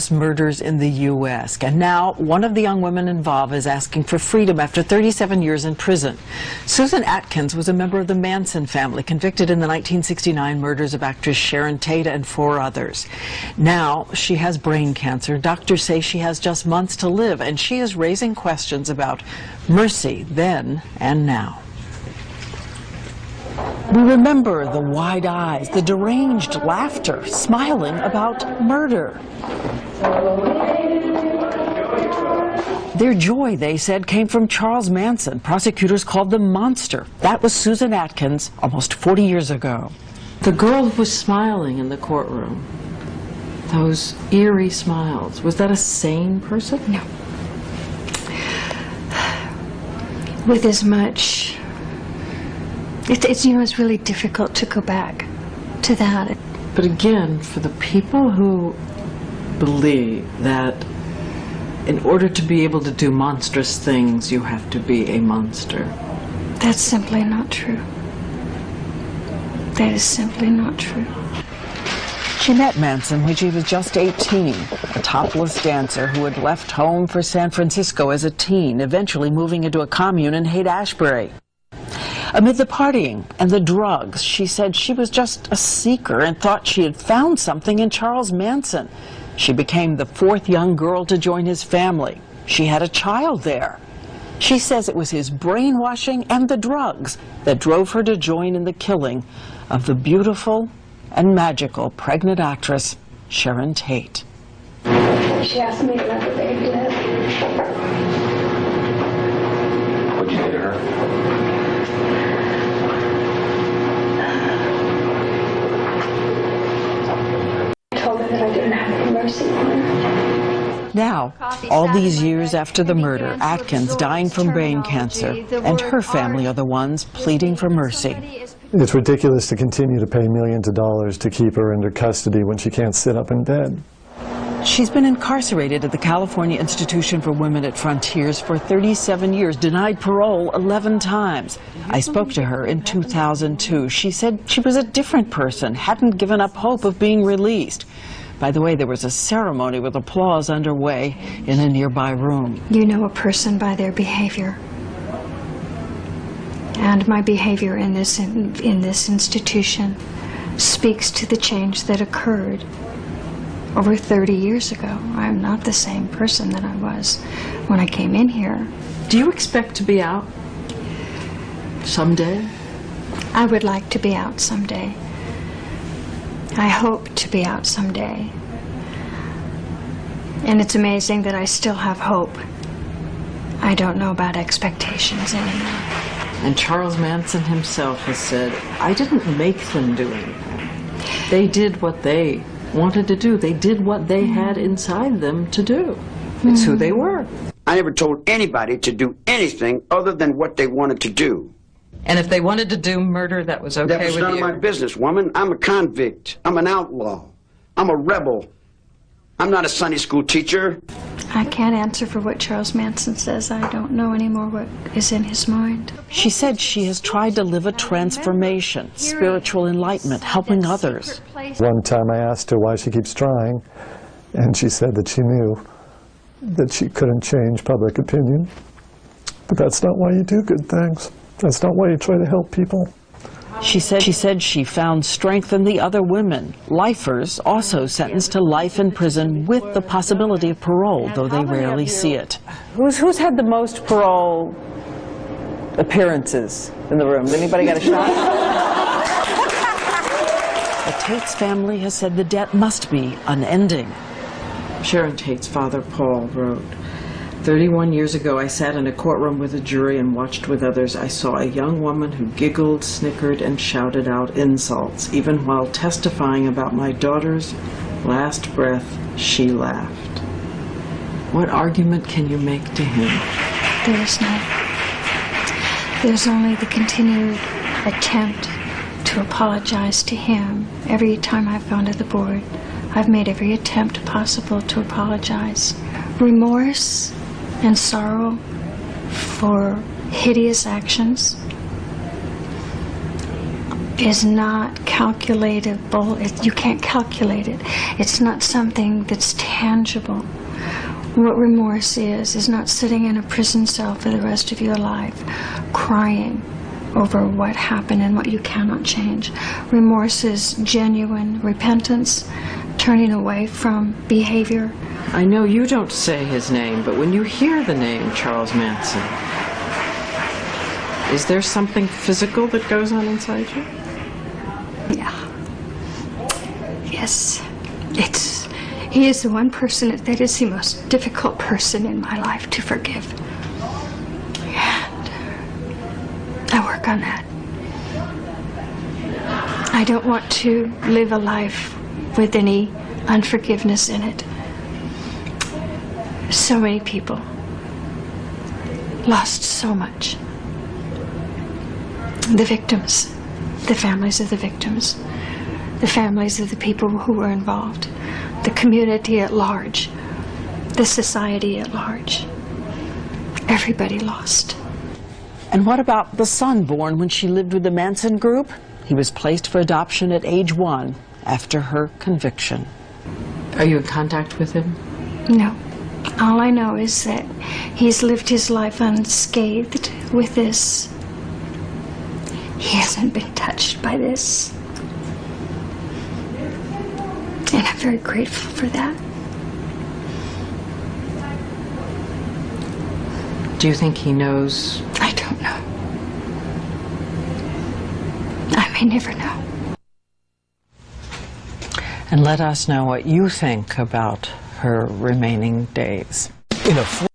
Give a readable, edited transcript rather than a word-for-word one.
mass murders in the U.S. And now one of the young women involved is asking for freedom after 37 years in prison. Susan Atkins was a member of the Manson family, convicted in the 1969 murders of actress Sharon Tate and 4 others. Now she has brain cancer. Doctors say she has just months to live, and she is raising questions about mercy then and now. We remember the wide eyes, the deranged laughter, smiling about murder. Their joy, they said, came from Charles Manson. Prosecutors called them monster. That was Susan Atkins almost 40 years ago. The girl who was smiling in the courtroom, those eerie smiles, was that a sane person? No. With as much... It's really difficult to go back to that. But again, for the people who believe that in order to be able to do monstrous things, you have to be a monster. That's simply not true. That is simply not true. She met Manson when she was just 18, a topless dancer who had left home for San Francisco as a teen, eventually moving into a commune in Haight-Ashbury. Amid the partying and the drugs, she said she was just a seeker and thought she had found something in Charles Manson. She became the 4th young girl to join his family. She had a child there. She says it was his brainwashing and the drugs that drove her to join in the killing of the beautiful and magical pregnant actress Sharon Tate. She asked me to let the baby live. What'd you do to her? That I didn't have any mercy on her. Now, all these years after the murder, Atkins dying from brain cancer, and her family are the ones pleading for mercy. It's ridiculous to continue to pay millions of dollars to keep her under custody when she can't sit up in bed. She's been incarcerated at the California Institution for Women at Frontiers for 37 years, denied parole 11 times. I spoke to her in 2002. She said she was a different person, hadn't given up hope of being released. By the way, there was a ceremony with applause underway in a nearby room. You know a person by their behavior. And my behavior in this institution speaks to the change that occurred over 30 years ago. I'm not the same person that I was when I came in here. Do you expect to be out someday? I would like to be out someday. I hope to be out someday. And it's amazing that I still have hope. I don't know about expectations anymore. And Charles Manson himself has said, I didn't make them do anything. They did what they wanted to do. They did what they had inside them to do. It's who they were. I never told anybody to do anything other than what they wanted to do. And if they wanted to do murder, that was okay with you? That was none of my business, woman. I'm a convict. I'm an outlaw. I'm a rebel. I'm not a Sunday school teacher. I can't answer for what Charles Manson says. I don't know anymore what is in his mind. She said she has tried to live a transformation, spiritual enlightenment, helping others. One time I asked her why she keeps trying, and she said that she knew that she couldn't change public opinion. But that's not why you do good things. That's not why you try to help people. She said she found strength in the other women, lifers also sentenced to life in prison with the possibility of parole, though they rarely see it. Who's had the most parole appearances in the room? Anybody got a shot? The Tate's family has said the debt must be unending. Sharon Tate's father, Paul, wrote, 31 years ago, I sat in a courtroom with a jury and watched with others. I saw a young woman who giggled, snickered, and shouted out insults. Even while testifying about my daughter's last breath, she laughed. What argument can you make to him? There is none. There's only the continued attempt to apologize to him. Every time I've gone to the board, I've made every attempt possible to apologize. Remorse and sorrow for hideous actions. is not calculatable. You can't calculate it. It's not something that's tangible. What remorse is not sitting in a prison cell for the rest of your life, crying over what happened and what you cannot change. Remorse is genuine repentance, turning away from behavior. I know you don't say his name, but when you hear the name Charles Manson, is there something physical that goes on inside you? Yeah. Yes. He is the one person that is the most difficult person in my life to forgive. And I work on that. I don't want to live a life with any unforgiveness in it. So many people lost so much. The victims, the families of the victims, the families of the people who were involved, the community at large, the society at large. Everybody lost. And what about the son born when she lived with the Manson group? He was placed for adoption at age 1 after her conviction. Are you in contact with him? No. All I know is that he's lived his life unscathed with this. He hasn't been touched by this. And I'm very grateful for that. Do you think he knows? I don't know. I may never know. And let us know what you think about her remaining days. In a